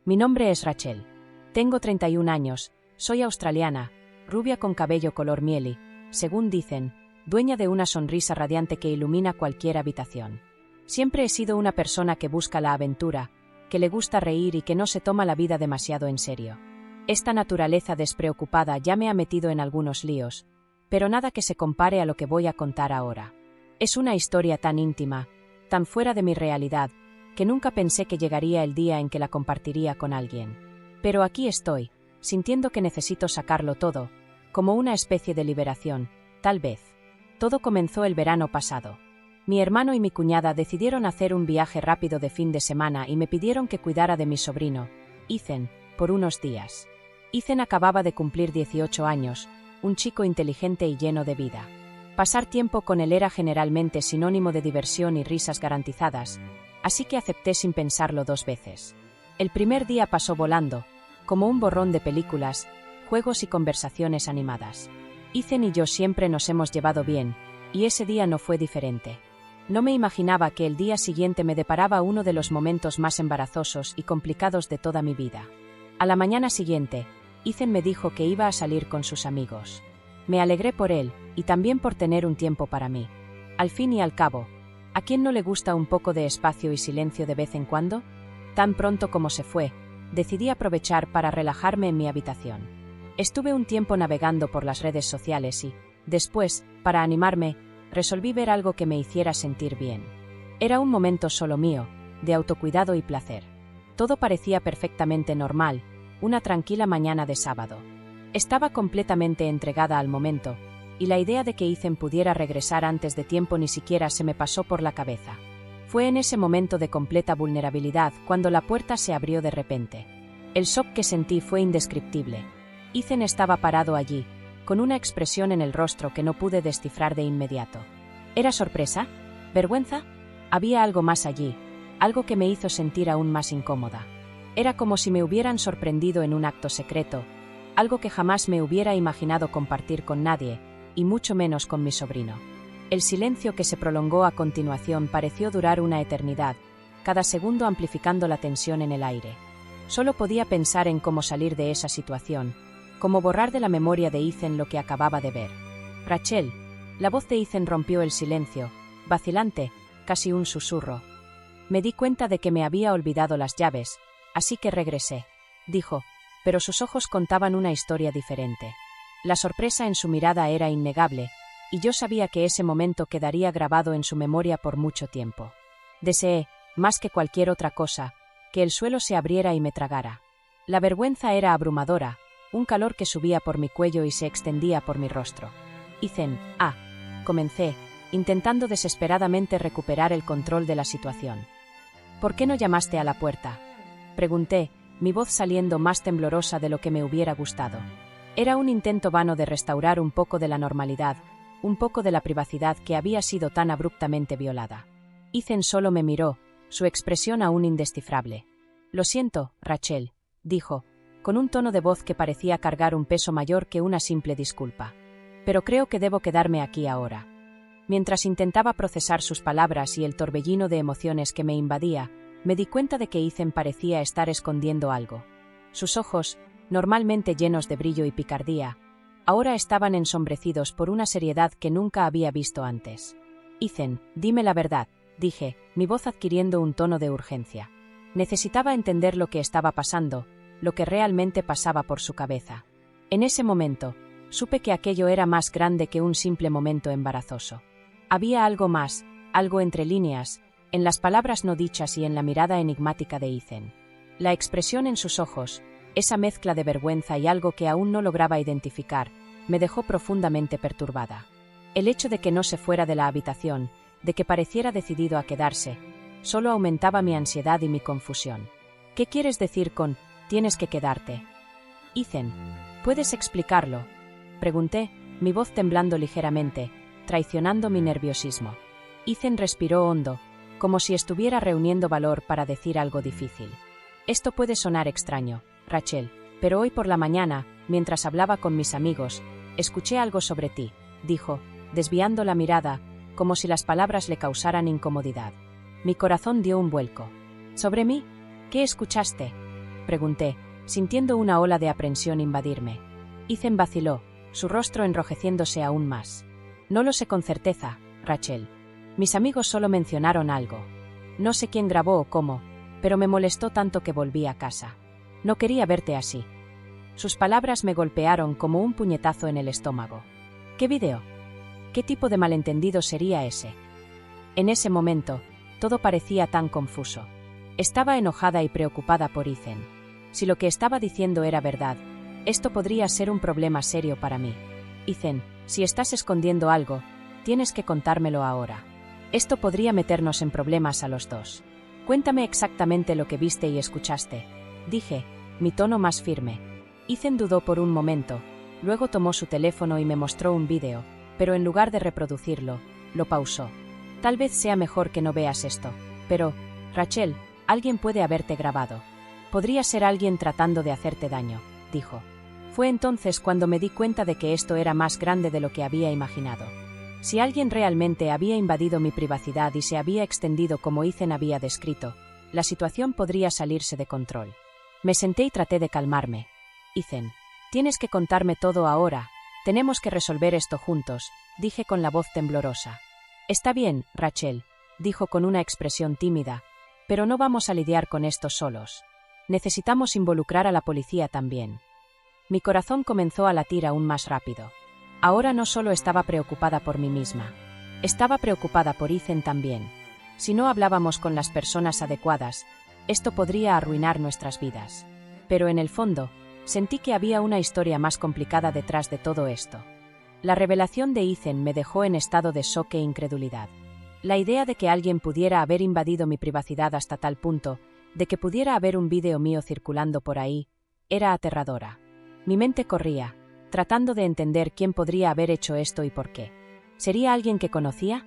Mi nombre es Rachel. Tengo 31 años, soy australiana, rubia con cabello color miel y, según dicen, dueña de una sonrisa radiante que ilumina cualquier habitación. Siempre he sido una persona que busca la aventura, que le gusta reír y que no se toma la vida demasiado en serio. Esta naturaleza despreocupada ya me ha metido en algunos líos, pero nada que se compare a lo que voy a contar ahora. Es una historia tan íntima, tan fuera de mi realidad, que nunca pensé que llegaría el día en que la compartiría con alguien. Pero aquí estoy, sintiendo que necesito sacarlo todo, como una especie de liberación, tal vez. Todo comenzó el verano pasado. Mi hermano y mi cuñada decidieron hacer un viaje rápido de fin de semana y me pidieron que cuidara de mi sobrino, Ethan, por unos días. Ethan acababa de cumplir 18 años, un chico inteligente y lleno de vida. Pasar tiempo con él era generalmente sinónimo de diversión y risas garantizadas, así que acepté sin pensarlo dos veces. El primer día pasó volando, como un borrón de películas, juegos y conversaciones animadas. Ethan y yo siempre nos hemos llevado bien, y ese día no fue diferente. No me imaginaba que el día siguiente me deparaba uno de los momentos más embarazosos y complicados de toda mi vida. A la mañana siguiente, Ethan me dijo que iba a salir con sus amigos. Me alegré por él, y también por tener un tiempo para mí. Al fin y al cabo, ¿a quién no le gusta un poco de espacio y silencio de vez en cuando? Tan pronto como se fue, decidí aprovechar para relajarme en mi habitación. Estuve un tiempo navegando por las redes sociales y, después, para animarme, resolví ver algo que me hiciera sentir bien. Era un momento solo mío, de autocuidado y placer. Todo parecía perfectamente normal, una tranquila mañana de sábado. Estaba completamente entregada al momento, y la idea de que Ethan pudiera regresar antes de tiempo ni siquiera se me pasó por la cabeza. Fue en ese momento de completa vulnerabilidad cuando la puerta se abrió de repente. El shock que sentí fue indescriptible. Ethan estaba parado allí, con una expresión en el rostro que no pude descifrar de inmediato. ¿Era sorpresa? ¿Vergüenza? Había algo más allí, algo que me hizo sentir aún más incómoda. Era como si me hubieran sorprendido en un acto secreto, algo que jamás me hubiera imaginado compartir con nadie, y mucho menos con mi sobrino. El silencio que se prolongó a continuación pareció durar una eternidad, cada segundo amplificando la tensión en el aire. Solo podía pensar en cómo salir de esa situación, cómo borrar de la memoria de Ethan lo que acababa de ver. Rachel, la voz de Ethan rompió el silencio, vacilante, casi un susurro. Me di cuenta de que me había olvidado las llaves, así que regresé, dijo, pero sus ojos contaban una historia diferente. La sorpresa en su mirada era innegable, y yo sabía que ese momento quedaría grabado en su memoria por mucho tiempo. Deseé, más que cualquier otra cosa, que el suelo se abriera y me tragara. La vergüenza era abrumadora, un calor que subía por mi cuello y se extendía por mi rostro. Ethan, comencé, intentando desesperadamente recuperar el control de la situación. ¿Por qué no llamaste a la puerta?, pregunté, mi voz saliendo más temblorosa de lo que me hubiera gustado. Era un intento vano de restaurar un poco de la normalidad, un poco de la privacidad que había sido tan abruptamente violada. Ethan solo me miró, su expresión aún indescifrable. Lo siento, Rachel, dijo, con un tono de voz que parecía cargar un peso mayor que una simple disculpa. Pero creo que debo quedarme aquí ahora. Mientras intentaba procesar sus palabras y el torbellino de emociones que me invadía, me di cuenta de que Ethan parecía estar escondiendo algo. Sus ojos, normalmente llenos de brillo y picardía, ahora estaban ensombrecidos por una seriedad que nunca había visto antes. Ethan, dime la verdad, dije, mi voz adquiriendo un tono de urgencia. Necesitaba entender lo que estaba pasando, lo que realmente pasaba por su cabeza. En ese momento, supe que aquello era más grande que un simple momento embarazoso. Había algo más, algo entre líneas, en las palabras no dichas y en la mirada enigmática de Ethan. La expresión en sus ojos, esa mezcla de vergüenza y algo que aún no lograba identificar, me dejó profundamente perturbada. El hecho de que no se fuera de la habitación, de que pareciera decidido a quedarse, solo aumentaba mi ansiedad y mi confusión. ¿Qué quieres decir con «tienes que quedarte»? Ethan, ¿puedes explicarlo?, pregunté, mi voz temblando ligeramente, traicionando mi nerviosismo. Ethan respiró hondo, como si estuviera reuniendo valor para decir algo difícil. Esto puede sonar extraño, Rachel, pero hoy por la mañana, mientras hablaba con mis amigos, escuché algo sobre ti, dijo, desviando la mirada, como si las palabras le causaran incomodidad. Mi corazón dio un vuelco. ¿Sobre mí? ¿Qué escuchaste? Pregunté, sintiendo una ola de aprensión invadirme. Ethan vaciló, su rostro enrojeciéndose aún más. No lo sé con certeza, Rachel. Mis amigos solo mencionaron algo. No sé quién grabó o cómo, pero me molestó tanto que volví a casa. No quería verte así. Sus palabras me golpearon como un puñetazo en el estómago. ¿Qué video? ¿Qué tipo de malentendido sería ese? En ese momento, todo parecía tan confuso. Estaba enojada y preocupada por Ethan. Si lo que estaba diciendo era verdad, esto podría ser un problema serio para mí. Ethan, si estás escondiendo algo, tienes que contármelo ahora. Esto podría meternos en problemas a los dos. Cuéntame exactamente lo que viste y escuchaste, dije, mi tono más firme. Ethan dudó por un momento, luego tomó su teléfono y me mostró un vídeo, pero en lugar de reproducirlo, lo pausó. Tal vez sea mejor que no veas esto, pero, Rachel, alguien puede haberte grabado. Podría ser alguien tratando de hacerte daño, dijo. Fue entonces cuando me di cuenta de que esto era más grande de lo que había imaginado. Si alguien realmente había invadido mi privacidad y se había extendido como Ethan había descrito, la situación podría salirse de control. Me senté y traté de calmarme. Ethan, tienes que contarme todo ahora, tenemos que resolver esto juntos, dije con la voz temblorosa. Está bien, Rachel, dijo con una expresión tímida, pero no vamos a lidiar con esto solos. Necesitamos involucrar a la policía también. Mi corazón comenzó a latir aún más rápido. Ahora no solo estaba preocupada por mí misma. Estaba preocupada por Ethan también. Si no hablábamos con las personas adecuadas, esto podría arruinar nuestras vidas. Pero en el fondo, sentí que había una historia más complicada detrás de todo esto. La revelación de Ethan me dejó en estado de shock e incredulidad. La idea de que alguien pudiera haber invadido mi privacidad hasta tal punto, de que pudiera haber un vídeo mío circulando por ahí, era aterradora. Mi mente corría, tratando de entender quién podría haber hecho esto y por qué. ¿Sería alguien que conocía?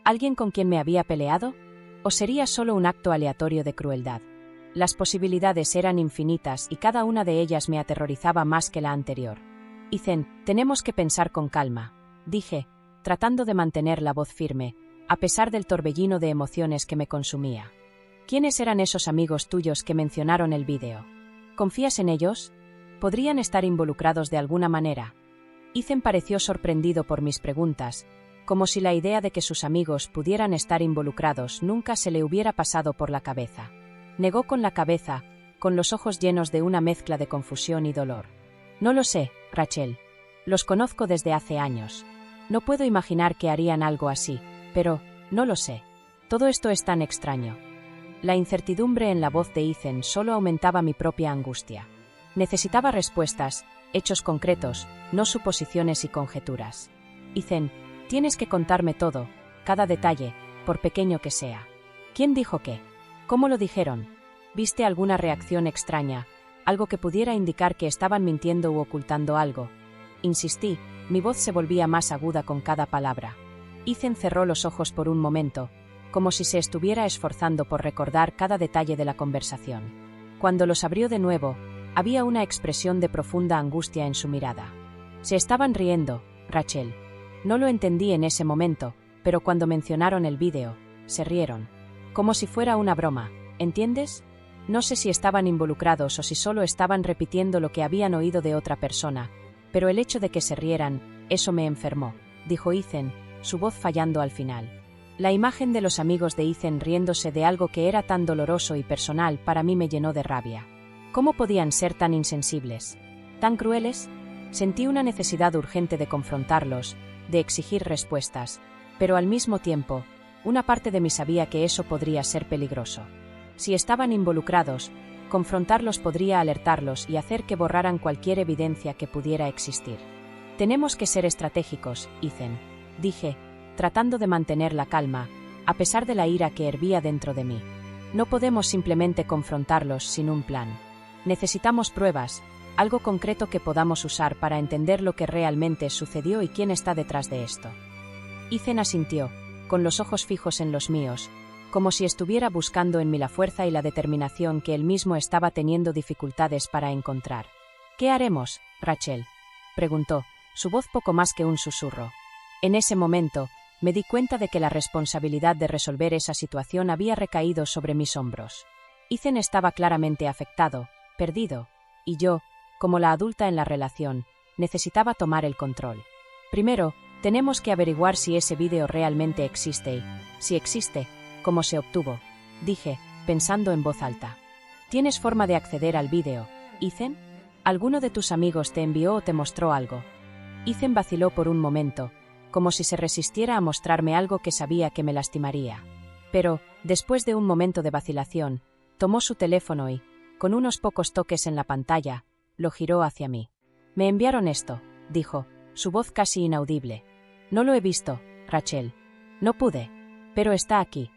¿Alguien con quien me había peleado? ¿O sería solo un acto aleatorio de crueldad? Las posibilidades eran infinitas y cada una de ellas me aterrorizaba más que la anterior. Ethan, tenemos que pensar con calma, dije, tratando de mantener la voz firme, a pesar del torbellino de emociones que me consumía. ¿Quiénes eran esos amigos tuyos que mencionaron el vídeo? ¿Confías en ellos? ¿Podrían estar involucrados de alguna manera? Ethan pareció sorprendido por mis preguntas, como si la idea de que sus amigos pudieran estar involucrados nunca se le hubiera pasado por la cabeza. Negó con la cabeza, con los ojos llenos de una mezcla de confusión y dolor. No lo sé, Rachel. Los conozco desde hace años. No puedo imaginar que harían algo así, pero, no lo sé. Todo esto es tan extraño. La incertidumbre en la voz de Ethan solo aumentaba mi propia angustia. Necesitaba respuestas, hechos concretos, no suposiciones y conjeturas. Ethan, tienes que contarme todo, cada detalle, por pequeño que sea. ¿Quién dijo qué? ¿Cómo lo dijeron? ¿Viste alguna reacción extraña, algo que pudiera indicar que estaban mintiendo u ocultando algo? Insistí, mi voz se volvía más aguda con cada palabra. Ethan cerró los ojos por un momento, como si se estuviera esforzando por recordar cada detalle de la conversación. Cuando los abrió de nuevo, había una expresión de profunda angustia en su mirada. Se estaban riendo, Rachel. No lo entendí en ese momento, pero cuando mencionaron el vídeo, se rieron. Como si fuera una broma, ¿entiendes? No sé si estaban involucrados o si solo estaban repitiendo lo que habían oído de otra persona, pero el hecho de que se rieran, eso me enfermó, dijo Ethan, su voz fallando al final. La imagen de los amigos de Ethan riéndose de algo que era tan doloroso y personal para mí me llenó de rabia. ¿Cómo podían ser tan insensibles? ¿Tan crueles? Sentí una necesidad urgente de confrontarlos, de exigir respuestas, pero al mismo tiempo, una parte de mí sabía que eso podría ser peligroso. Si estaban involucrados, confrontarlos podría alertarlos y hacer que borraran cualquier evidencia que pudiera existir. Tenemos que ser estratégicos, Ethan, dije, tratando de mantener la calma, a pesar de la ira que hervía dentro de mí. No podemos simplemente confrontarlos sin un plan. Necesitamos pruebas, algo concreto que podamos usar para entender lo que realmente sucedió y quién está detrás de esto. Ethan asintió, con los ojos fijos en los míos, como si estuviera buscando en mí la fuerza y la determinación que él mismo estaba teniendo dificultades para encontrar. ¿Qué haremos, Rachel?, preguntó, su voz poco más que un susurro. En ese momento, me di cuenta de que la responsabilidad de resolver esa situación había recaído sobre mis hombros. Ethan estaba claramente afectado, perdido, y yo, como la adulta en la relación, necesitaba tomar el control. Primero, tenemos que averiguar si ese vídeo realmente existe y, si existe, cómo se obtuvo, dije, pensando en voz alta. ¿Tienes forma de acceder al vídeo, Ethan? ¿Alguno de tus amigos te envió o te mostró algo? Ethan vaciló por un momento, como si se resistiera a mostrarme algo que sabía que me lastimaría. Pero, después de un momento de vacilación, tomó su teléfono y, con unos pocos toques en la pantalla, lo giró hacia mí. Me enviaron esto, dijo, su voz casi inaudible. No lo he visto, Rachel. No pude. Pero está aquí.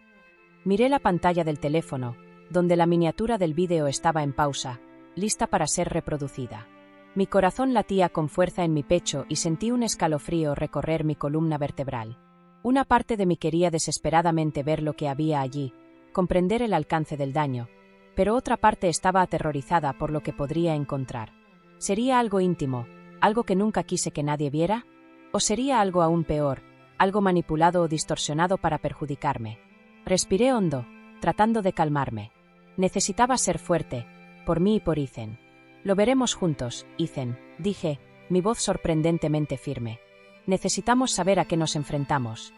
Miré la pantalla del teléfono, donde la miniatura del vídeo estaba en pausa, lista para ser reproducida. Mi corazón latía con fuerza en mi pecho y sentí un escalofrío recorrer mi columna vertebral. Una parte de mí quería desesperadamente ver lo que había allí, comprender el alcance del daño, pero otra parte estaba aterrorizada por lo que podría encontrar. ¿Sería algo íntimo, algo que nunca quise que nadie viera? ¿O sería algo aún peor, algo manipulado o distorsionado para perjudicarme? Respiré hondo, tratando de calmarme. Necesitaba ser fuerte, por mí y por Ethan. Lo veremos juntos, Ethan, dije, mi voz sorprendentemente firme. Necesitamos saber a qué nos enfrentamos.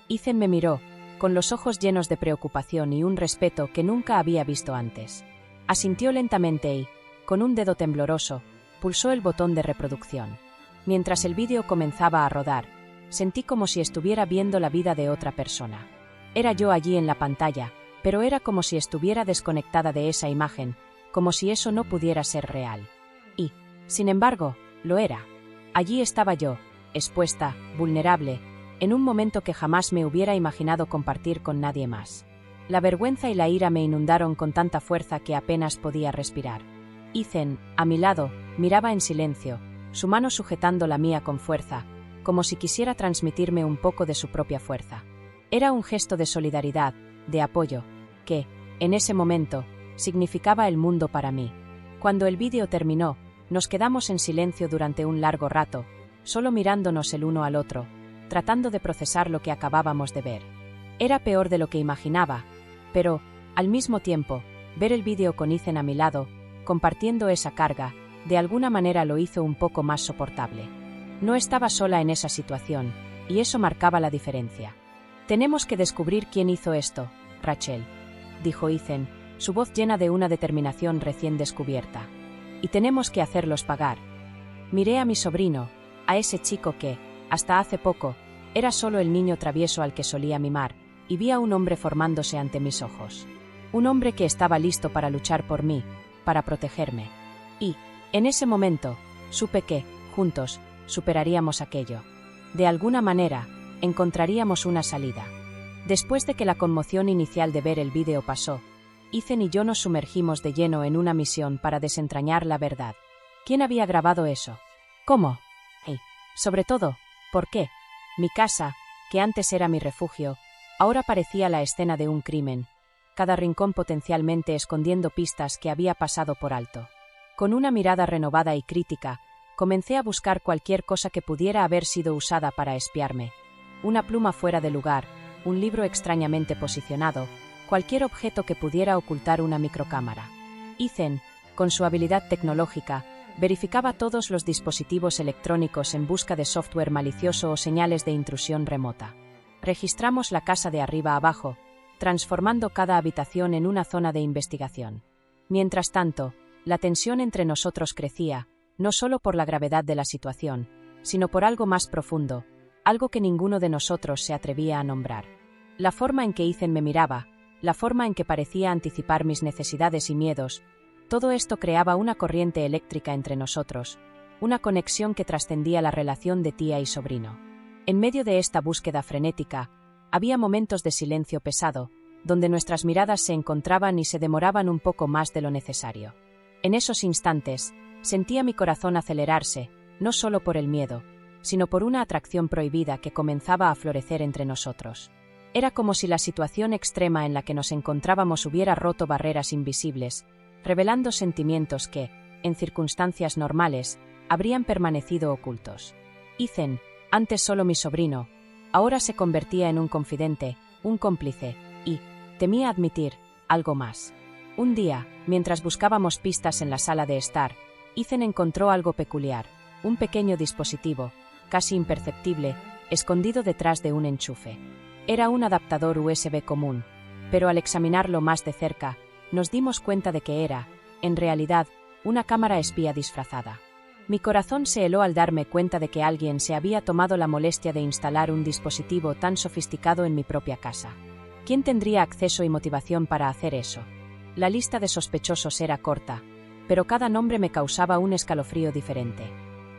Ethan me miró, con los ojos llenos de preocupación y un respeto que nunca había visto antes. Asintió lentamente y, con un dedo tembloroso, pulsó el botón de reproducción. Mientras el vídeo comenzaba a rodar, sentí como si estuviera viendo la vida de otra persona. Era yo allí en la pantalla, pero era como si estuviera desconectada de esa imagen, como si eso no pudiera ser real. Y, sin embargo, lo era. Allí estaba yo, expuesta, vulnerable, en un momento que jamás me hubiera imaginado compartir con nadie más. La vergüenza y la ira me inundaron con tanta fuerza que apenas podía respirar. Ethan, a mi lado, miraba en silencio, su mano sujetando la mía con fuerza, como si quisiera transmitirme un poco de su propia fuerza. Era un gesto de solidaridad, de apoyo, que, en ese momento, significaba el mundo para mí. Cuando el vídeo terminó, nos quedamos en silencio durante un largo rato, solo mirándonos el uno al otro, tratando de procesar lo que acabábamos de ver. Era peor de lo que imaginaba, pero, al mismo tiempo, ver el vídeo con Ethan a mi lado, compartiendo esa carga, de alguna manera lo hizo un poco más soportable. No estaba sola en esa situación, y eso marcaba la diferencia. Tenemos que descubrir quién hizo esto, Rachel, dijo Ethan, su voz llena de una determinación recién descubierta. Y tenemos que hacerlos pagar. Miré a mi sobrino, a ese chico que, hasta hace poco, era solo el niño travieso al que solía mimar, y vi a un hombre formándose ante mis ojos. Un hombre que estaba listo para luchar por mí, para protegerme. Y, en ese momento, supe que, juntos, superaríamos aquello. De alguna manera, encontraríamos una salida. Después de que la conmoción inicial de ver el vídeo pasó, Ethan y yo nos sumergimos de lleno en una misión para desentrañar la verdad. ¿Quién había grabado eso? ¿Cómo? Y, sobre todo, ¿por qué? Mi casa, que antes era mi refugio, ahora parecía la escena de un crimen, cada rincón potencialmente escondiendo pistas que había pasado por alto. Con una mirada renovada y crítica, comencé a buscar cualquier cosa que pudiera haber sido usada para espiarme. Una pluma fuera de lugar, un libro extrañamente posicionado, cualquier objeto que pudiera ocultar una microcámara. Ethan, con su habilidad tecnológica, verificaba todos los dispositivos electrónicos en busca de software malicioso o señales de intrusión remota. Registramos la casa de arriba abajo, transformando cada habitación en una zona de investigación. Mientras tanto, la tensión entre nosotros crecía, no solo por la gravedad de la situación, sino por algo más profundo, algo que ninguno de nosotros se atrevía a nombrar. La forma en que Ethan me miraba, la forma en que parecía anticipar mis necesidades y miedos, todo esto creaba una corriente eléctrica entre nosotros, una conexión que trascendía la relación de tía y sobrino. En medio de esta búsqueda frenética, había momentos de silencio pesado, donde nuestras miradas se encontraban y se demoraban un poco más de lo necesario. En esos instantes, sentía mi corazón acelerarse, no solo por el miedo, sino por una atracción prohibida que comenzaba a florecer entre nosotros. Era como si la situación extrema en la que nos encontrábamos hubiera roto barreras invisibles, revelando sentimientos que, en circunstancias normales, habrían permanecido ocultos. Ethan, antes solo mi sobrino, ahora se convertía en un confidente, un cómplice, y, temía admitir, algo más. Un día, mientras buscábamos pistas en la sala de estar, Ethan encontró algo peculiar, un pequeño dispositivo, casi imperceptible, escondido detrás de un enchufe. Era un adaptador USB común, pero al examinarlo más de cerca, nos dimos cuenta de que era, en realidad, una cámara espía disfrazada. Mi corazón se heló al darme cuenta de que alguien se había tomado la molestia de instalar un dispositivo tan sofisticado en mi propia casa. ¿Quién tendría acceso y motivación para hacer eso? La lista de sospechosos era corta, pero cada nombre me causaba un escalofrío diferente.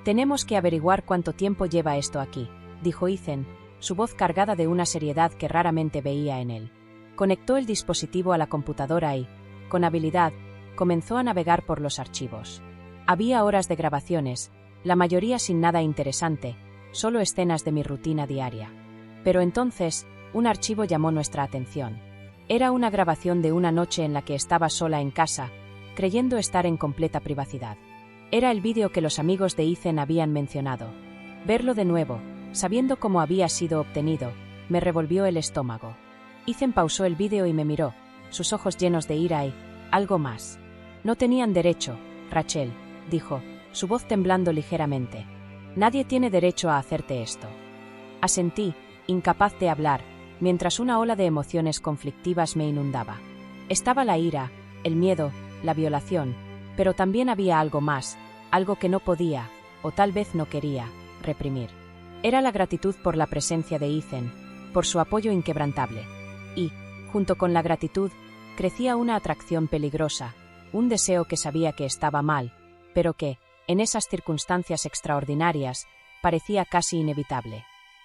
«Tenemos que averiguar cuánto tiempo lleva esto aquí», dijo Ethan, su voz cargada de una seriedad que raramente veía en él. Conectó el dispositivo a la computadora y, con habilidad, comenzó a navegar por los archivos. Había horas de grabaciones, la mayoría sin nada interesante, solo escenas de mi rutina diaria. Pero entonces, un archivo llamó nuestra atención. Era una grabación de una noche en la que estaba sola en casa, creyendo estar en completa privacidad. Era el vídeo que los amigos de Ethan habían mencionado. Verlo de nuevo, sabiendo cómo había sido obtenido, me revolvió el estómago. Ethan pausó el vídeo y me miró, sus ojos llenos de ira y algo más. «No tenían derecho, Rachel», dijo, su voz temblando ligeramente. «Nadie tiene derecho a hacerte esto». Asentí, incapaz de hablar, mientras una ola de emociones conflictivas me inundaba. Estaba la ira, el miedo, la violación, pero también había algo más, algo que no podía, o tal vez no quería, reprimir. Era la gratitud por la presencia de Ethan, por su apoyo inquebrantable. Y, junto con la gratitud, crecía una atracción peligrosa, un deseo que sabía que estaba mal, pero que, en esas circunstancias extraordinarias, parecía casi inevitable.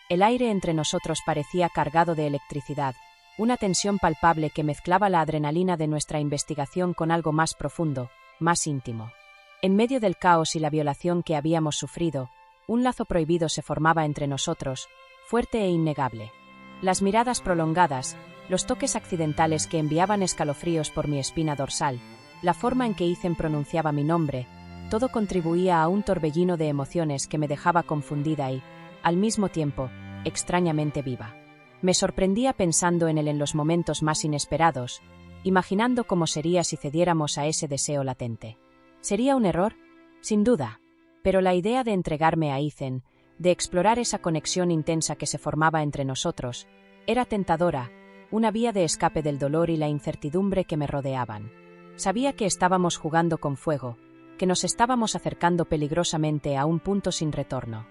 El aire entre nosotros parecía cargado de electricidad, una tensión palpable que mezclaba la adrenalina de nuestra investigación con algo más profundo, más íntimo. En medio del caos y la violación que habíamos sufrido, un lazo prohibido se formaba entre nosotros, fuerte e innegable. Las miradas prolongadas, los toques accidentales que enviaban escalofríos por mi espina dorsal, la forma en que Ethan pronunciaba mi nombre, todo contribuía a un torbellino de emociones que me dejaba confundida y, al mismo tiempo, extrañamente viva. Me sorprendía pensando en él en los momentos más inesperados, imaginando cómo sería si cediéramos a ese deseo latente. ¿Sería un error? Sin duda. Pero la idea de entregarme a Ethan, de explorar esa conexión intensa que se formaba entre nosotros, era tentadora, una vía de escape del dolor y la incertidumbre que me rodeaban. Sabía que estábamos jugando con fuego, que nos estábamos acercando peligrosamente a un punto sin retorno.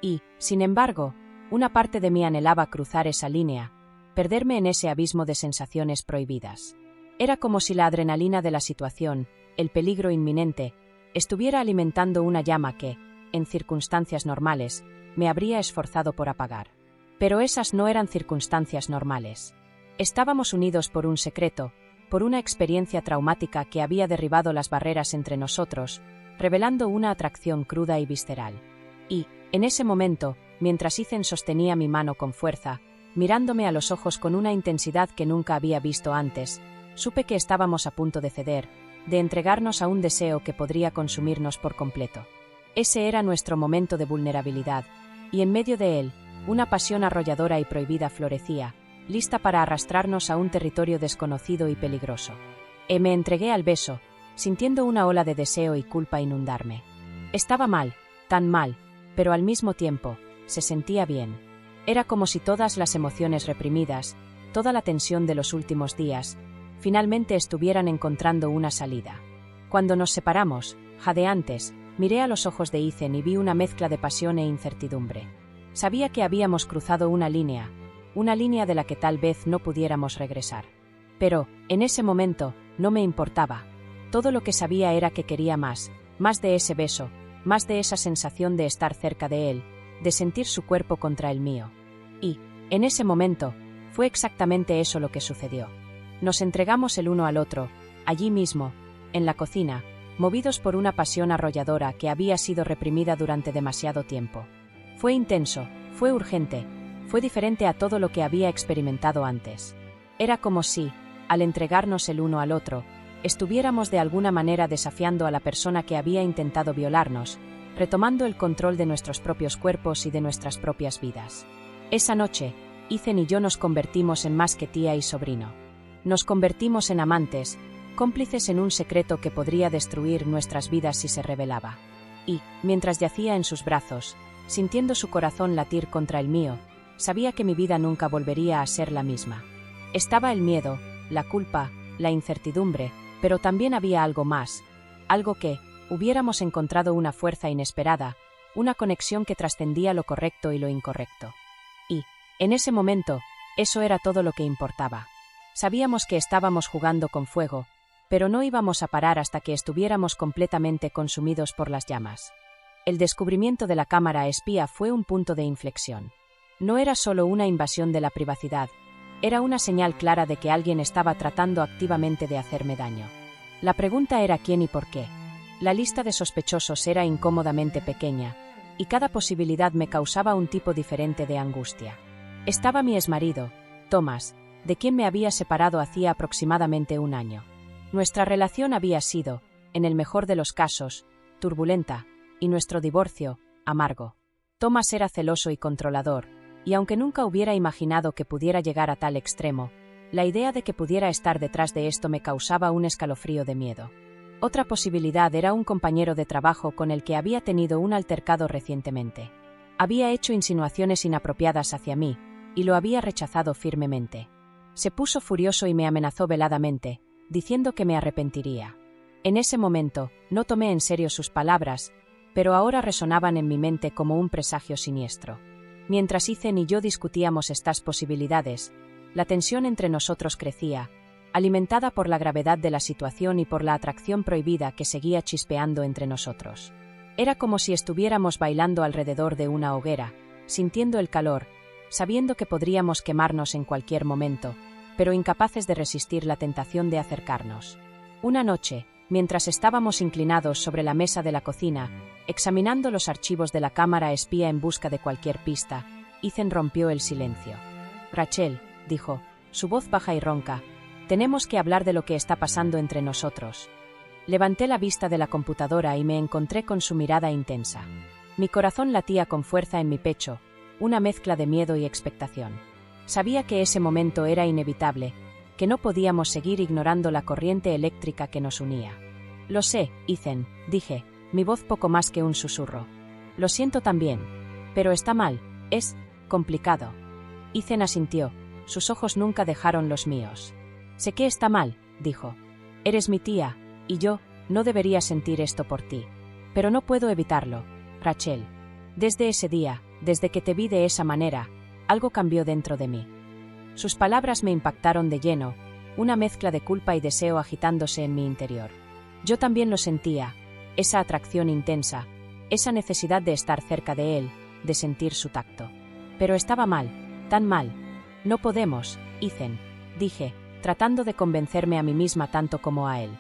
Y, sin embargo, una parte de mí anhelaba cruzar esa línea, perderme en ese abismo de sensaciones prohibidas. Era como si la adrenalina de la situación, el peligro inminente, estuviera alimentando una llama que, en circunstancias normales, me habría esforzado por apagar. Pero esas no eran circunstancias normales. Estábamos unidos por un secreto, por una experiencia traumática que había derribado las barreras entre nosotros, revelando una atracción cruda y visceral. Y, en ese momento, mientras Ethan sostenía mi mano con fuerza, mirándome a los ojos con una intensidad que nunca había visto antes, supe que estábamos a punto de ceder, de entregarnos a un deseo que podría consumirnos por completo. Ese era nuestro momento de vulnerabilidad, y en medio de él, una pasión arrolladora y prohibida florecía, lista para arrastrarnos a un territorio desconocido y peligroso. Me entregué al beso, sintiendo una ola de deseo y culpa inundarme. Estaba mal, tan mal, pero al mismo tiempo, se sentía bien. Era como si todas las emociones reprimidas, toda la tensión de los últimos días, finalmente estuvieran encontrando una salida. Cuando nos separamos, jadeantes, miré a los ojos de Ethan y vi una mezcla de pasión e incertidumbre. Sabía que habíamos cruzado una línea de la que tal vez no pudiéramos regresar. Pero, en ese momento, no me importaba. Todo lo que sabía era que quería más de ese beso, más de esa sensación de estar cerca de él, de sentir su cuerpo contra el mío. Y, en ese momento, fue exactamente eso lo que sucedió. Nos entregamos el uno al otro, allí mismo, en la cocina, movidos por una pasión arrolladora que había sido reprimida durante demasiado tiempo. Fue intenso, fue urgente, fue diferente a todo lo que había experimentado antes. Era como si, al entregarnos el uno al otro, estuviéramos de alguna manera desafiando a la persona que había intentado violarnos, retomando el control de nuestros propios cuerpos y de nuestras propias vidas. Esa noche, Ethan y yo nos convertimos en más que tía y sobrino. Nos convertimos en amantes, cómplices en un secreto que podría destruir nuestras vidas si se revelaba. Y, mientras yacía en sus brazos, sintiendo su corazón latir contra el mío, sabía que mi vida nunca volvería a ser la misma. Estaba el miedo, la culpa, la incertidumbre, pero también había algo más, algo que, hubiéramos encontrado una fuerza inesperada, una conexión que trascendía lo correcto y lo incorrecto. Y, en ese momento, eso era todo lo que importaba. Sabíamos que estábamos jugando con fuego, pero no íbamos a parar hasta que estuviéramos completamente consumidos por las llamas. El descubrimiento de la cámara espía fue un punto de inflexión. No era solo una invasión de la privacidad, era una señal clara de que alguien estaba tratando activamente de hacerme daño. La pregunta era quién y por qué. La lista de sospechosos era incómodamente pequeña, y cada posibilidad me causaba un tipo diferente de angustia. Estaba mi exmarido, Thomas, de quien me había separado hacía aproximadamente un año. Nuestra relación había sido, en el mejor de los casos, turbulenta, y nuestro divorcio, amargo. Thomas era celoso y controlador, y aunque nunca hubiera imaginado que pudiera llegar a tal extremo, la idea de que pudiera estar detrás de esto me causaba un escalofrío de miedo. Otra posibilidad era un compañero de trabajo con el que había tenido un altercado recientemente. Había hecho insinuaciones inapropiadas hacia mí, y lo había rechazado firmemente. Se puso furioso y me amenazó veladamente, diciendo que me arrepentiría. En ese momento, no tomé en serio sus palabras, pero ahora resonaban en mi mente como un presagio siniestro. Mientras Ethan y yo discutíamos estas posibilidades, la tensión entre nosotros crecía, alimentada por la gravedad de la situación y por la atracción prohibida que seguía chispeando entre nosotros. Era como si estuviéramos bailando alrededor de una hoguera, sintiendo el calor, sabiendo que podríamos quemarnos en cualquier momento, pero incapaces de resistir la tentación de acercarnos. Una noche, mientras estábamos inclinados sobre la mesa de la cocina, examinando los archivos de la cámara espía en busca de cualquier pista, Ethan rompió el silencio. «Rachel», dijo, su voz baja y ronca, «tenemos que hablar de lo que está pasando entre nosotros». Levanté la vista de la computadora y me encontré con su mirada intensa. Mi corazón latía con fuerza en mi pecho, una mezcla de miedo y expectación. Sabía que ese momento era inevitable, que no podíamos seguir ignorando la corriente eléctrica que nos unía. «Lo sé, Ethan», dije, mi voz poco más que un susurro. «Lo siento también. Pero está mal, es complicado». Ethan asintió, sus ojos nunca dejaron los míos. «Sé que está mal», dijo. «Eres mi tía, y yo no debería sentir esto por ti. Pero no puedo evitarlo, Rachel. Desde ese día, desde que te vi de esa manera, algo cambió dentro de mí». Sus palabras me impactaron de lleno, una mezcla de culpa y deseo agitándose en mi interior. Yo también lo sentía, esa atracción intensa, esa necesidad de estar cerca de él, de sentir su tacto. Pero estaba mal, tan mal. «No podemos, Ethan», dije, tratando de convencerme a mí misma tanto como a él.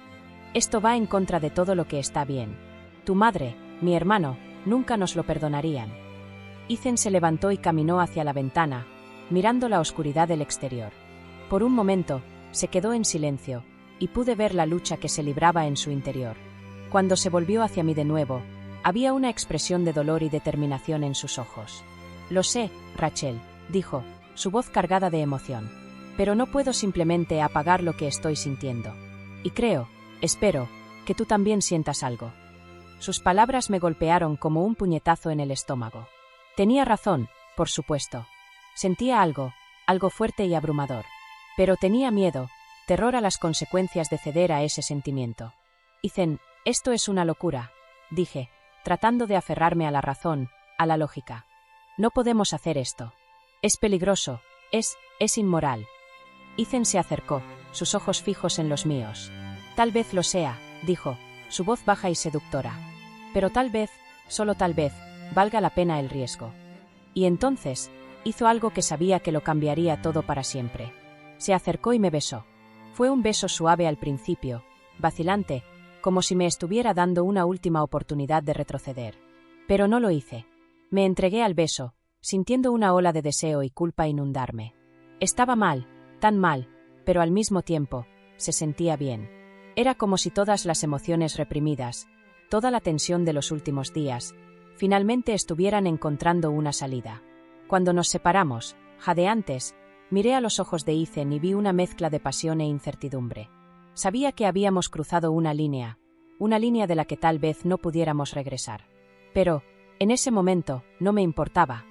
«Esto va en contra de todo lo que está bien. Tu madre, mi hermano, nunca nos lo perdonarían». Ethan se levantó y caminó hacia la ventana, mirando la oscuridad del exterior. Por un momento, se quedó en silencio, y pude ver la lucha que se libraba en su interior. Cuando se volvió hacia mí de nuevo, había una expresión de dolor y determinación en sus ojos. «Lo sé, Rachel», dijo, su voz cargada de emoción. «Pero no puedo simplemente apagar lo que estoy sintiendo. Y creo, espero, que tú también sientas algo». Sus palabras me golpearon como un puñetazo en el estómago. Tenía razón, por supuesto. Sentía algo fuerte y abrumador. Pero tenía miedo, terror a las consecuencias de ceder a ese sentimiento. «Ethan, esto es una locura», dije, tratando de aferrarme a la razón, a la lógica. «No podemos hacer esto. Es peligroso, es inmoral». Ethan se acercó, sus ojos fijos en los míos. «Tal vez lo sea», dijo, su voz baja y seductora. «Pero tal vez, solo tal vez, valga la pena el riesgo». Y entonces, hizo algo que sabía que lo cambiaría todo para siempre. Se acercó y me besó. Fue un beso suave al principio, vacilante, como si me estuviera dando una última oportunidad de retroceder. Pero no lo hice. Me entregué al beso, sintiendo una ola de deseo y culpa inundarme. Estaba mal, tan mal, pero al mismo tiempo, se sentía bien. Era como si todas las emociones reprimidas, toda la tensión de los últimos días, finalmente estuvieran encontrando una salida. Cuando nos separamos, jadeantes, miré a los ojos de Ethan y vi una mezcla de pasión e incertidumbre. Sabía que habíamos cruzado una línea de la que tal vez no pudiéramos regresar. Pero, en ese momento, no me importaba.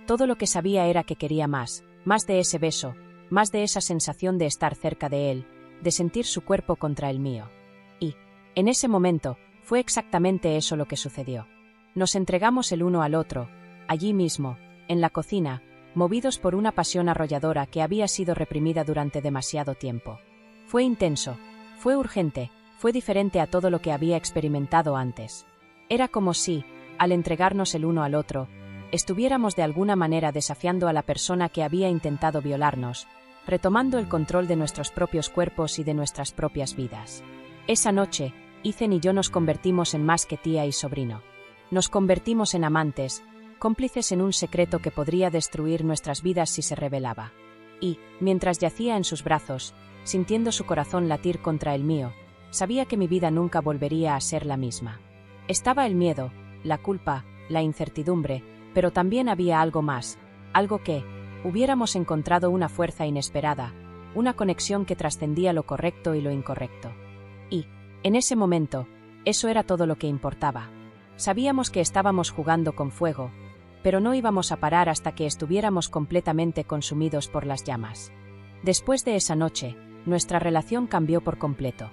Todo lo que sabía era que quería más de ese beso, más de esa sensación de estar cerca de él, de sentir su cuerpo contra el mío. Y, en ese momento, fue exactamente eso lo que sucedió. Nos entregamos el uno al otro, allí mismo, en la cocina, movidos por una pasión arrolladora que había sido reprimida durante demasiado tiempo. Fue intenso, fue urgente, fue diferente a todo lo que había experimentado antes. Era como si, al entregarnos el uno al otro, estuviéramos de alguna manera desafiando a la persona que había intentado violarnos, retomando el control de nuestros propios cuerpos y de nuestras propias vidas. Esa noche, Ethan y yo nos convertimos en más que tía y sobrino. Nos convertimos en amantes, cómplices en un secreto que podría destruir nuestras vidas si se revelaba. Y, mientras yacía en sus brazos, sintiendo su corazón latir contra el mío, sabía que mi vida nunca volvería a ser la misma. Estaba el miedo, la culpa, la incertidumbre, pero también había algo más, algo que, hubiéramos encontrado una fuerza inesperada, una conexión que trascendía lo correcto y lo incorrecto. Y, en ese momento, eso era todo lo que importaba. Sabíamos que estábamos jugando con fuego, pero no íbamos a parar hasta que estuviéramos completamente consumidos por las llamas. Después de esa noche, nuestra relación cambió por completo.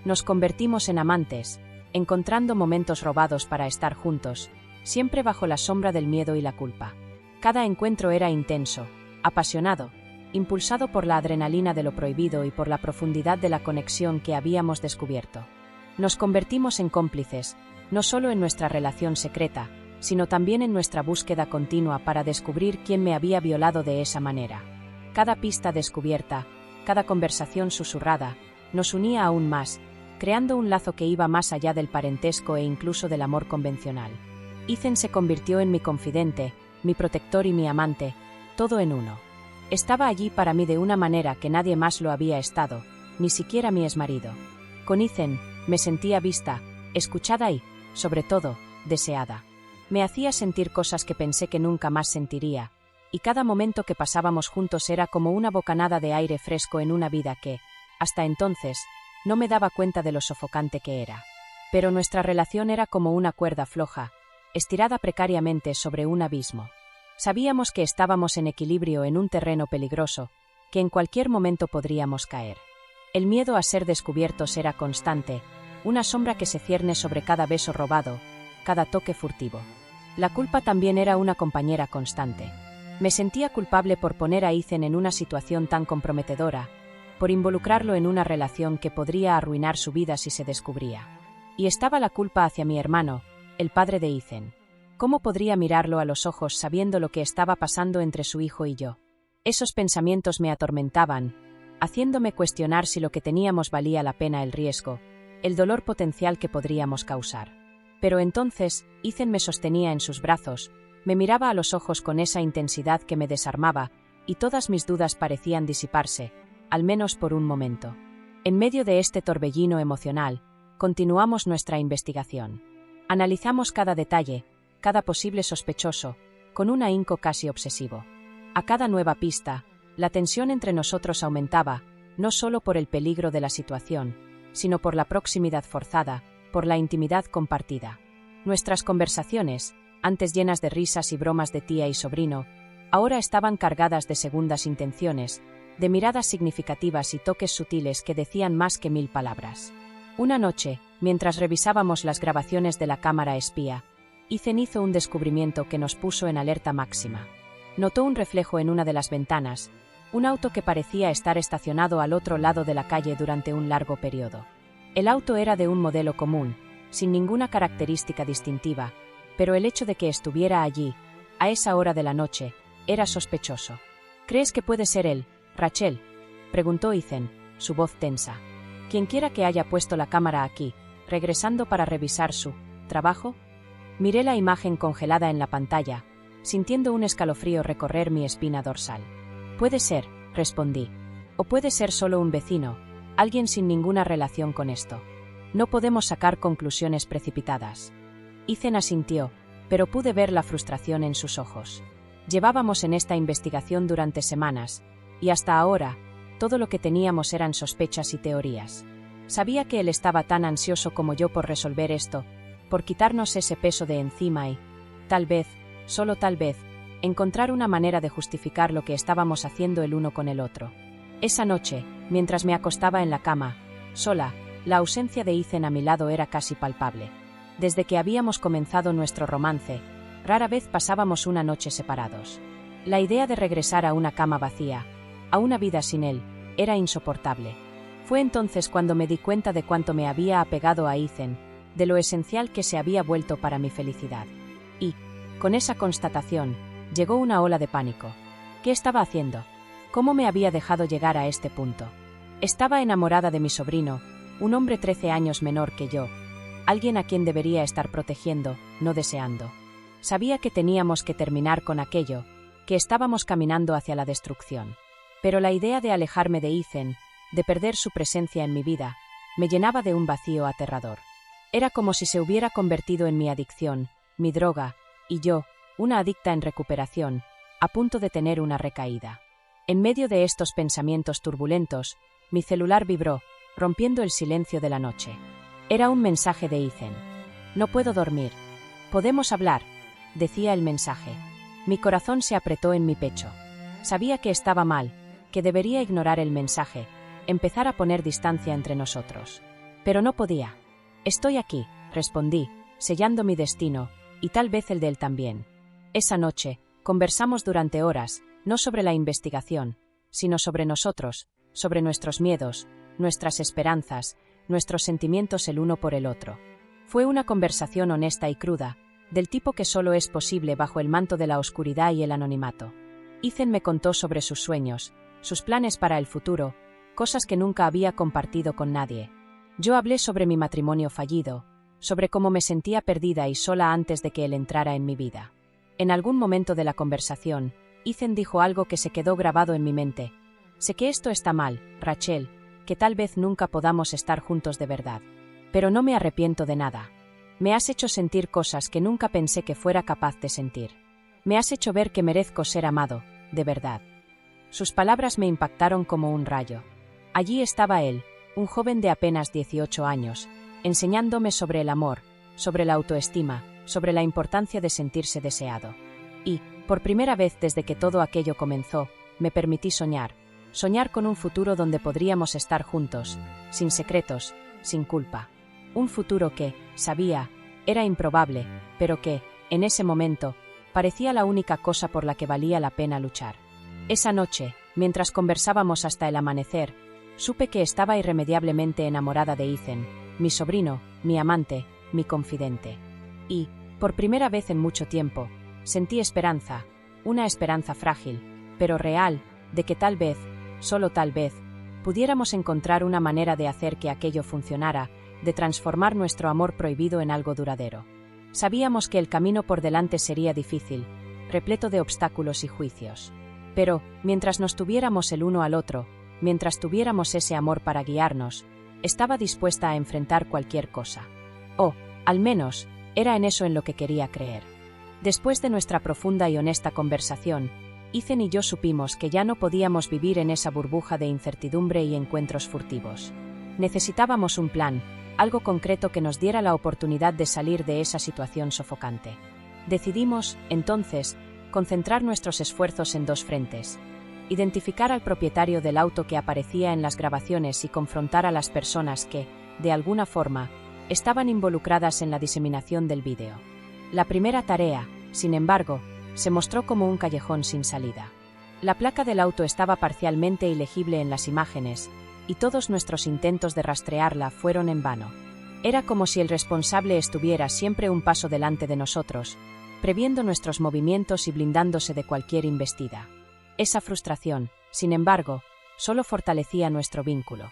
Nos convertimos en amantes, encontrando momentos robados para estar juntos, siempre bajo la sombra del miedo y la culpa. Cada encuentro era intenso, apasionado, impulsado por la adrenalina de lo prohibido y por la profundidad de la conexión que habíamos descubierto. Nos convertimos en cómplices, no solo en nuestra relación secreta, sino también en nuestra búsqueda continua para descubrir quién me había violado de esa manera. Cada pista descubierta, cada conversación susurrada, nos unía aún más, creando un lazo que iba más allá del parentesco e incluso del amor convencional. Ethan se convirtió en mi confidente, mi protector y mi amante, todo en uno. Estaba allí para mí de una manera que nadie más lo había estado, ni siquiera mi exmarido. Con Ethan, me sentía vista, escuchada y, sobre todo, deseada. Me hacía sentir cosas que pensé que nunca más sentiría, y cada momento que pasábamos juntos era como una bocanada de aire fresco en una vida que, hasta entonces, no me daba cuenta de lo sofocante que era. Pero nuestra relación era como una cuerda floja, estirada precariamente sobre un abismo. Sabíamos que estábamos en equilibrio en un terreno peligroso, que en cualquier momento podríamos caer. El miedo a ser descubiertos era constante, una sombra que se cierne sobre cada beso robado, cada toque furtivo. La culpa también era una compañera constante. Me sentía culpable por poner a Ethan en una situación tan comprometedora, por involucrarlo en una relación que podría arruinar su vida si se descubría. Y estaba la culpa hacia mi hermano, el padre de Ethan. ¿Cómo podría mirarlo a los ojos sabiendo lo que estaba pasando entre su hijo y yo? Esos pensamientos me atormentaban, haciéndome cuestionar si lo que teníamos valía la pena el riesgo, el dolor potencial que podríamos causar. Pero entonces, Ethan me sostenía en sus brazos, me miraba a los ojos con esa intensidad que me desarmaba, y todas mis dudas parecían disiparse, al menos por un momento. En medio de este torbellino emocional, continuamos nuestra investigación. Analizamos cada detalle, cada posible sospechoso, con un ahínco casi obsesivo. A cada nueva pista, la tensión entre nosotros aumentaba, no solo por el peligro de la situación, sino por la proximidad forzada, por la intimidad compartida. Nuestras conversaciones, antes llenas de risas y bromas de tía y sobrino, ahora estaban cargadas de segundas intenciones, de miradas significativas y toques sutiles que decían más que 1000 palabras. Una noche, mientras revisábamos las grabaciones de la cámara espía, Ethan hizo un descubrimiento que nos puso en alerta máxima. Notó un reflejo en una de las ventanas, un auto que parecía estar estacionado al otro lado de la calle durante un largo periodo. El auto era de un modelo común, sin ninguna característica distintiva, pero el hecho de que estuviera allí, a esa hora de la noche, era sospechoso. ¿Crees que puede ser él, Rachel?, preguntó Ethan, su voz tensa. ¿Quienquiera que haya puesto la cámara aquí, regresando para revisar su trabajo? Miré la imagen congelada en la pantalla, sintiendo un escalofrío recorrer mi espina dorsal. Puede ser, respondí. O puede ser solo un vecino, alguien sin ninguna relación con esto. No podemos sacar conclusiones precipitadas. Ethan asintió, pero pude ver la frustración en sus ojos. Llevábamos en esta investigación durante semanas, y hasta ahora, todo lo que teníamos eran sospechas y teorías. Sabía que él estaba tan ansioso como yo por resolver esto, por quitarnos ese peso de encima y, tal vez, solo tal vez, encontrar una manera de justificar lo que estábamos haciendo el uno con el otro. Esa noche, mientras me acostaba en la cama, sola, la ausencia de Ethan a mi lado era casi palpable. Desde que habíamos comenzado nuestro romance, rara vez pasábamos una noche separados. La idea de regresar a una cama vacía, a una vida sin él, era insoportable. Fue entonces cuando me di cuenta de cuánto me había apegado a Ethan, de lo esencial que se había vuelto para mi felicidad. Y, con esa constatación, llegó una ola de pánico. ¿Qué estaba haciendo? ¿Cómo me había dejado llegar a este punto? Estaba enamorada de mi sobrino, un hombre 13 años menor que yo, alguien a quien debería estar protegiendo, no deseando. Sabía que teníamos que terminar con aquello, que estábamos caminando hacia la destrucción. Pero la idea de alejarme de Ethan, de perder su presencia en mi vida, me llenaba de un vacío aterrador. Era como si se hubiera convertido en mi adicción, mi droga, y yo, una adicta en recuperación, a punto de tener una recaída. En medio de estos pensamientos turbulentos, mi celular vibró, rompiendo el silencio de la noche. Era un mensaje de Ethan. No puedo dormir. ¿Podemos hablar?, decía el mensaje. Mi corazón se apretó en mi pecho. Sabía que estaba mal, que debería ignorar el mensaje, empezar a poner distancia entre nosotros. Pero no podía. Estoy aquí, respondí, sellando mi destino, y tal vez el de él también. Esa noche, conversamos durante horas, no sobre la investigación, sino sobre nosotros, sobre nuestros miedos, nuestras esperanzas, nuestros sentimientos el uno por el otro. Fue una conversación honesta y cruda, del tipo que solo es posible bajo el manto de la oscuridad y el anonimato. Ethan me contó sobre sus sueños, sus planes para el futuro, cosas que nunca había compartido con nadie. Yo hablé sobre mi matrimonio fallido, sobre cómo me sentía perdida y sola antes de que él entrara en mi vida. En algún momento de la conversación, Ethan dijo algo que se quedó grabado en mi mente. Sé que esto está mal, Rachel, que tal vez nunca podamos estar juntos de verdad. Pero no me arrepiento de nada. Me has hecho sentir cosas que nunca pensé que fuera capaz de sentir. Me has hecho ver que merezco ser amado, de verdad. Sus palabras me impactaron como un rayo. Allí estaba él, un joven de apenas 18 años, enseñándome sobre el amor, sobre la autoestima, sobre la importancia de sentirse deseado. Y, por primera vez desde que todo aquello comenzó, me permití soñar con un futuro donde podríamos estar juntos, sin secretos, sin culpa. Un futuro que, sabía, era improbable, pero que, en ese momento, parecía la única cosa por la que valía la pena luchar. Esa noche, mientras conversábamos hasta el amanecer, supe que estaba irremediablemente enamorada de Ethan, mi sobrino, mi amante, mi confidente. Y, por primera vez en mucho tiempo, sentí esperanza, una esperanza frágil, pero real, de que tal vez, solo tal vez, pudiéramos encontrar una manera de hacer que aquello funcionara, de transformar nuestro amor prohibido en algo duradero. Sabíamos que el camino por delante sería difícil, repleto de obstáculos y juicios. Pero, mientras nos tuviéramos el uno al otro, mientras tuviéramos ese amor para guiarnos, estaba dispuesta a enfrentar cualquier cosa. O, al menos, era en eso en lo que quería creer. Después de nuestra profunda y honesta conversación, Ethan y yo supimos que ya no podíamos vivir en esa burbuja de incertidumbre y encuentros furtivos. Necesitábamos un plan, algo concreto que nos diera la oportunidad de salir de esa situación sofocante. Decidimos, entonces, concentrar nuestros esfuerzos en dos frentes: identificar al propietario del auto que aparecía en las grabaciones y confrontar a las personas que, de alguna forma, estaban involucradas en la diseminación del vídeo. La primera tarea, sin embargo, se mostró como un callejón sin salida. La placa del auto estaba parcialmente ilegible en las imágenes, y todos nuestros intentos de rastrearla fueron en vano. Era como si el responsable estuviera siempre un paso delante de nosotros, previendo nuestros movimientos y blindándose de cualquier embestida. Esa frustración, sin embargo, solo fortalecía nuestro vínculo.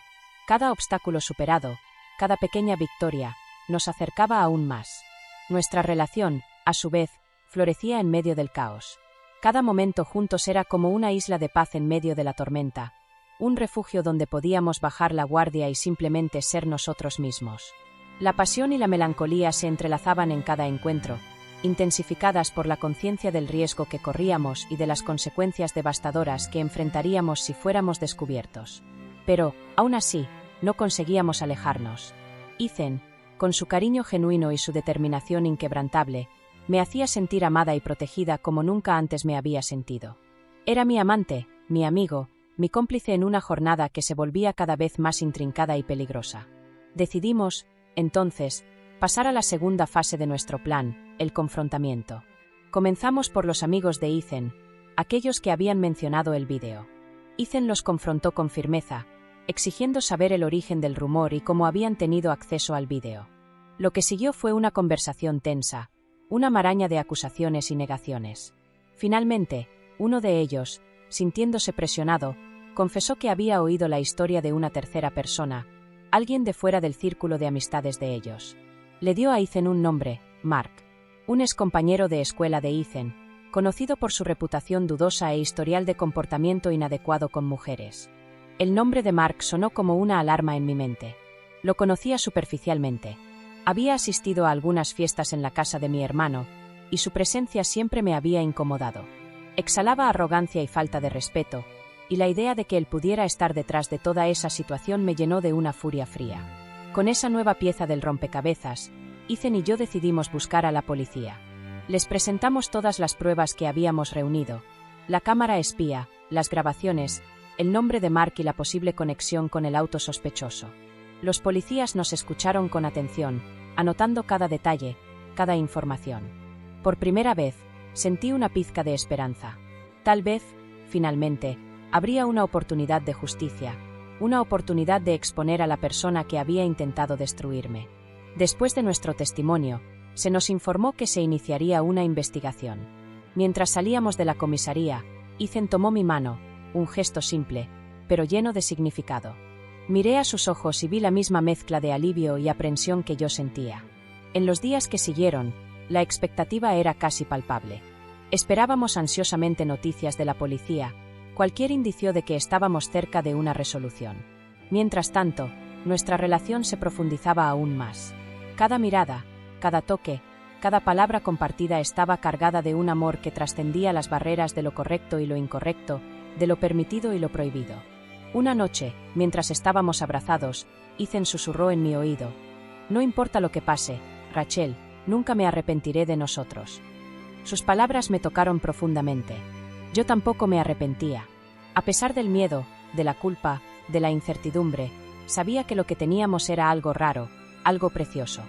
Cada obstáculo superado, cada pequeña victoria, nos acercaba aún más. Nuestra relación, a su vez, florecía en medio del caos. Cada momento juntos era como una isla de paz en medio de la tormenta, un refugio donde podíamos bajar la guardia y simplemente ser nosotros mismos. La pasión y la melancolía se entrelazaban en cada encuentro, intensificadas por la conciencia del riesgo que corríamos y de las consecuencias devastadoras que enfrentaríamos si fuéramos descubiertos. Pero, aún así, no conseguíamos alejarnos. Ethan, con su cariño genuino y su determinación inquebrantable, me hacía sentir amada y protegida como nunca antes me había sentido. Era mi amante, mi amigo, mi cómplice en una jornada que se volvía cada vez más intrincada y peligrosa. Decidimos, entonces, pasar a la segunda fase de nuestro plan, el confrontamiento. Comenzamos por los amigos de Ethan, aquellos que habían mencionado el vídeo. Ethan los confrontó con firmeza, exigiendo saber el origen del rumor y cómo habían tenido acceso al vídeo. Lo que siguió fue una conversación tensa, una maraña de acusaciones y negaciones. Finalmente, uno de ellos, sintiéndose presionado, confesó que había oído la historia de una tercera persona, alguien de fuera del círculo de amistades de ellos. Le dio a Ethan un nombre, Mark, un excompañero de escuela de Ethan, conocido por su reputación dudosa e historial de comportamiento inadecuado con mujeres. El nombre de Mark sonó como una alarma en mi mente. Lo conocía superficialmente. Había asistido a algunas fiestas en la casa de mi hermano, y su presencia siempre me había incomodado. Exhalaba arrogancia y falta de respeto, y la idea de que él pudiera estar detrás de toda esa situación me llenó de una furia fría. Con esa nueva pieza del rompecabezas, Ethan y yo decidimos buscar a la policía. Les presentamos todas las pruebas que habíamos reunido: la cámara espía, las grabaciones, el nombre de Mark y la posible conexión con el auto sospechoso. Los policías nos escucharon con atención, anotando cada detalle, cada información. Por primera vez, sentí una pizca de esperanza. Tal vez, finalmente, habría una oportunidad de justicia, una oportunidad de exponer a la persona que había intentado destruirme. Después de nuestro testimonio, se nos informó que se iniciaría una investigación. Mientras salíamos de la comisaría, Ethan tomó mi mano, un gesto simple, pero lleno de significado. Miré a sus ojos y vi la misma mezcla de alivio y aprensión que yo sentía. En los días que siguieron, la expectativa era casi palpable. Esperábamos ansiosamente noticias de la policía, cualquier indicio de que estábamos cerca de una resolución. Mientras tanto, nuestra relación se profundizaba aún más. Cada mirada, cada toque, cada palabra compartida estaba cargada de un amor que trascendía las barreras de lo correcto y lo incorrecto, de lo permitido y lo prohibido. Una noche, mientras estábamos abrazados, Ethan susurró en mi oído: «No importa lo que pase, Rachel, nunca me arrepentiré de nosotros». Sus palabras me tocaron profundamente. Yo tampoco me arrepentía. A pesar del miedo, de la culpa, de la incertidumbre, sabía que lo que teníamos era algo raro, algo precioso.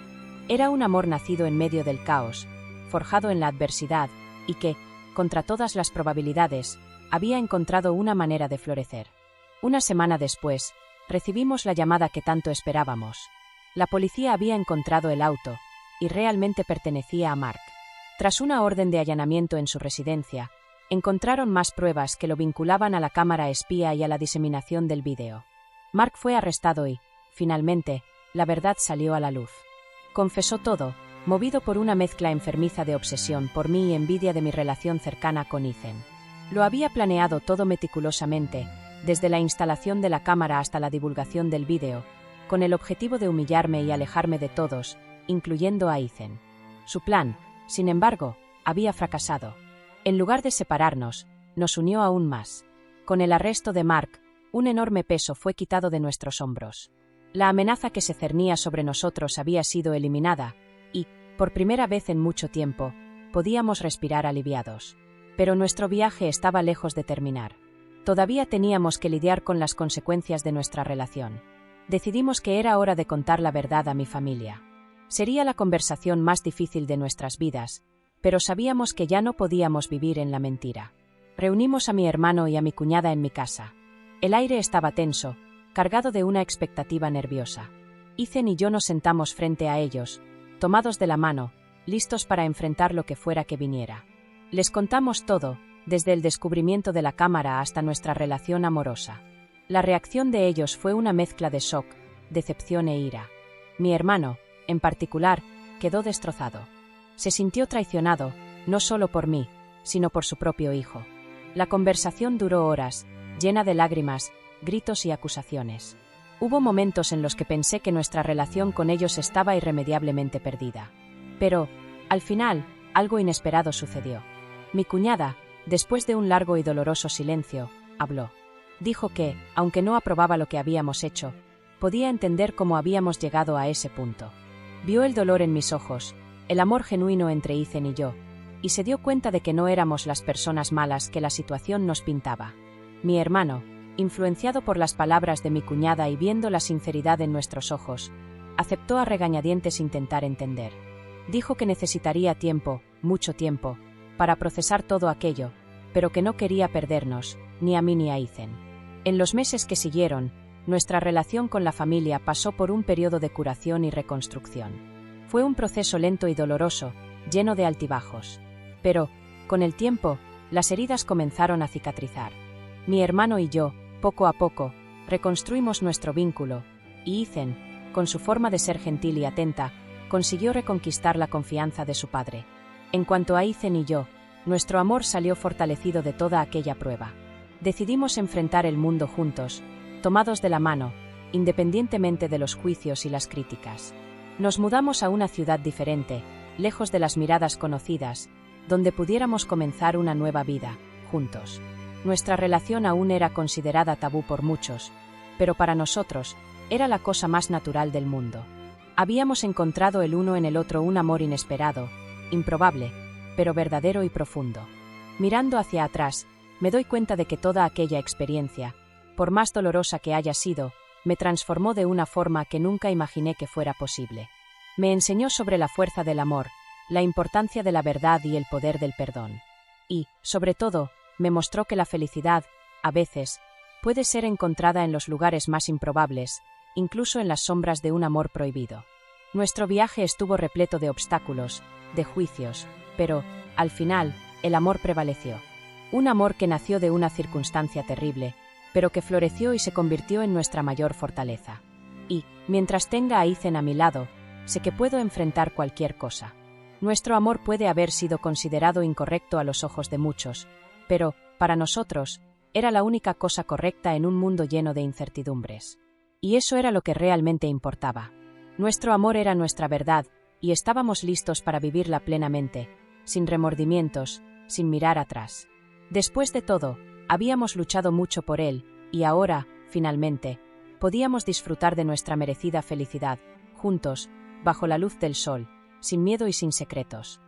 Era un amor nacido en medio del caos, forjado en la adversidad, y que, contra todas las probabilidades, había encontrado una manera de florecer. Una semana después, recibimos la llamada que tanto esperábamos. La policía había encontrado el auto, y realmente pertenecía a Mark. Tras una orden de allanamiento en su residencia, encontraron más pruebas que lo vinculaban a la cámara espía y a la diseminación del vídeo. Mark fue arrestado y, finalmente, la verdad salió a la luz. Confesó todo, movido por una mezcla enfermiza de obsesión por mí y envidia de mi relación cercana con Ethan. Lo había planeado todo meticulosamente, desde la instalación de la cámara hasta la divulgación del vídeo, con el objetivo de humillarme y alejarme de todos, incluyendo a Ethan. Su plan, sin embargo, había fracasado. En lugar de separarnos, nos unió aún más. Con el arresto de Mark, un enorme peso fue quitado de nuestros hombros. La amenaza que se cernía sobre nosotros había sido eliminada, y, por primera vez en mucho tiempo, podíamos respirar aliviados. Pero nuestro viaje estaba lejos de terminar. Todavía teníamos que lidiar con las consecuencias de nuestra relación. Decidimos que era hora de contar la verdad a mi familia. Sería la conversación más difícil de nuestras vidas, pero sabíamos que ya no podíamos vivir en la mentira. Reunimos a mi hermano y a mi cuñada en mi casa. El aire estaba tenso, cargado de una expectativa nerviosa. Ethan y yo nos sentamos frente a ellos, tomados de la mano, listos para enfrentar lo que fuera que viniera. Les contamos todo, desde el descubrimiento de la cámara hasta nuestra relación amorosa. La reacción de ellos fue una mezcla de shock, decepción e ira. Mi hermano, en particular, quedó destrozado. Se sintió traicionado, no solo por mí, sino por su propio hijo. La conversación duró horas, llena de lágrimas, gritos y acusaciones. Hubo momentos en los que pensé que nuestra relación con ellos estaba irremediablemente perdida. Pero, al final, algo inesperado sucedió. Mi cuñada, después de un largo y doloroso silencio, habló. Dijo que, aunque no aprobaba lo que habíamos hecho, podía entender cómo habíamos llegado a ese punto. Vio el dolor en mis ojos, el amor genuino entre Ethan y yo, y se dio cuenta de que no éramos las personas malas que la situación nos pintaba. Mi hermano, influenciado por las palabras de mi cuñada y viendo la sinceridad en nuestros ojos, aceptó a regañadientes intentar entender. Dijo que necesitaría tiempo, mucho tiempo, para procesar todo aquello, pero que no quería perdernos, ni a mí ni a Ethan. En los meses que siguieron, nuestra relación con la familia pasó por un periodo de curación y reconstrucción. Fue un proceso lento y doloroso, lleno de altibajos. Pero, con el tiempo, las heridas comenzaron a cicatrizar. Mi hermano y yo, poco a poco, reconstruimos nuestro vínculo, y Ethan, con su forma de ser gentil y atenta, consiguió reconquistar la confianza de su padre. En cuanto a Ethan y yo, nuestro amor salió fortalecido de toda aquella prueba. Decidimos enfrentar el mundo juntos, tomados de la mano, independientemente de los juicios y las críticas. Nos mudamos a una ciudad diferente, lejos de las miradas conocidas, donde pudiéramos comenzar una nueva vida, juntos. Nuestra relación aún era considerada tabú por muchos, pero para nosotros, era la cosa más natural del mundo. Habíamos encontrado el uno en el otro un amor inesperado, improbable, pero verdadero y profundo. Mirando hacia atrás, me doy cuenta de que toda aquella experiencia, por más dolorosa que haya sido, me transformó de una forma que nunca imaginé que fuera posible. Me enseñó sobre la fuerza del amor, la importancia de la verdad y el poder del perdón. Y, sobre todo, me mostró que la felicidad, a veces, puede ser encontrada en los lugares más improbables, incluso en las sombras de un amor prohibido. Nuestro viaje estuvo repleto de obstáculos, de juicios, pero, al final, el amor prevaleció. Un amor que nació de una circunstancia terrible, pero que floreció y se convirtió en nuestra mayor fortaleza. Y, mientras tenga a Ethan a mi lado, sé que puedo enfrentar cualquier cosa. Nuestro amor puede haber sido considerado incorrecto a los ojos de muchos, pero, para nosotros, era la única cosa correcta en un mundo lleno de incertidumbres. Y eso era lo que realmente importaba. Nuestro amor era nuestra verdad, y estábamos listos para vivirla plenamente, sin remordimientos, sin mirar atrás. Después de todo, habíamos luchado mucho por él, y ahora, finalmente, podíamos disfrutar de nuestra merecida felicidad, juntos, bajo la luz del sol, sin miedo y sin secretos.